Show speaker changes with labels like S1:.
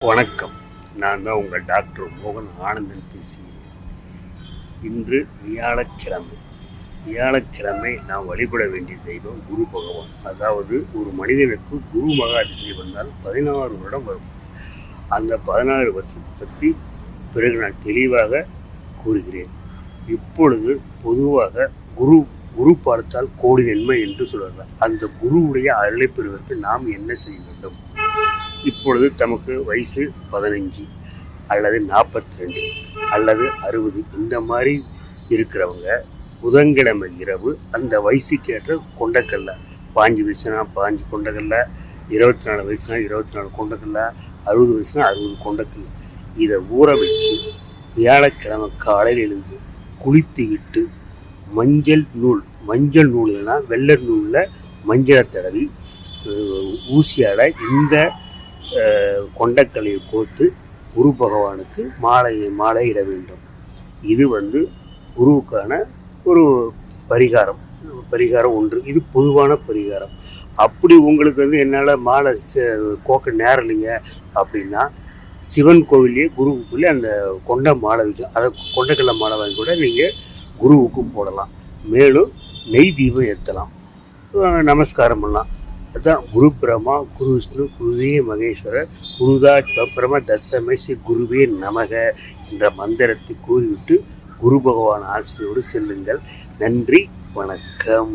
S1: வணக்கம். நான் தான் உங்கள் டாக்டர் மோகன் ஆனந்தன் பேசுகிறேன். இன்று வியாழக்கிழமை நாம் வழிபட வேண்டிய தெய்வம் குரு பகவான். அதாவது ஒரு மனிதனுக்கு குரு மகாதிசை வந்தால் 16 வருடம் வரும். அந்த 16 வருஷத்தை பற்றி பிறகு நான் தெளிவாக கூறுகிறேன். இப்பொழுது பொதுவாக குரு பார்த்தால் கோடி நன்மை என்று சொல்கிறார். அந்த குருவுடைய அருளை பெறுவதற்கு நாம் என்ன செய்ய வேண்டும்? இப்பொழுது தமக்கு வயசு 15 அல்லது 42 அல்லது 60 இந்த மாதிரி இருக்கிறவங்க புதன்கிழமை இரவு அந்த வயசுக்கேற்ற கொண்டக்கல்ல, 5 வயசுனா 5 கொண்டக்கல்ல, 24 வயசுனா 24 கொண்டக்கல்ல, 60 வயசுனா 60 கொண்டக்கல்ல, இதை ஊற வச்சு வியாழக்கிழமை காலையில் எழுந்து குளித்து விட்டு மஞ்சள் நூல் இல்லைன்னா வெள்ளை நூலில் மஞ்சளை தடவி ஊசியால் இந்த கொண்டக்கல்லையை கோர்த்து குரு பகவானுக்கு மாலையிட வேண்டும். இது குருவுக்கான ஒரு பரிகாரம் ஒன்று. இது பொதுவான பரிகாரம். அப்படி உங்களுக்கு என்னால் மாலை கோக்க நேரம் இல்லைங்க அப்படின்னா சிவன் கோவிலே குருவுக்குள்ளே அந்த கொண்ட மாலை வைக்கும். அதை கொண்டக்கல்ல மாலை வாங்கி கூட நீங்கள் குருவுக்கு போடலாம். மேலும் நெய் தீபம் ஏற்றலாம், நமஸ்காரம் பண்ணலாம். அதுதான் குரு பிரம்மா, குரு விஷ்ணு, குருவே மகேஸ்வரர், குருதா பிரம தசமை ஸ்ரீ குருவே நமக என்ற மந்திரத்தை கூறிவிட்டு குரு பகவான் ஆசையோடு செல்லுங்கள். நன்றி, வணக்கம்.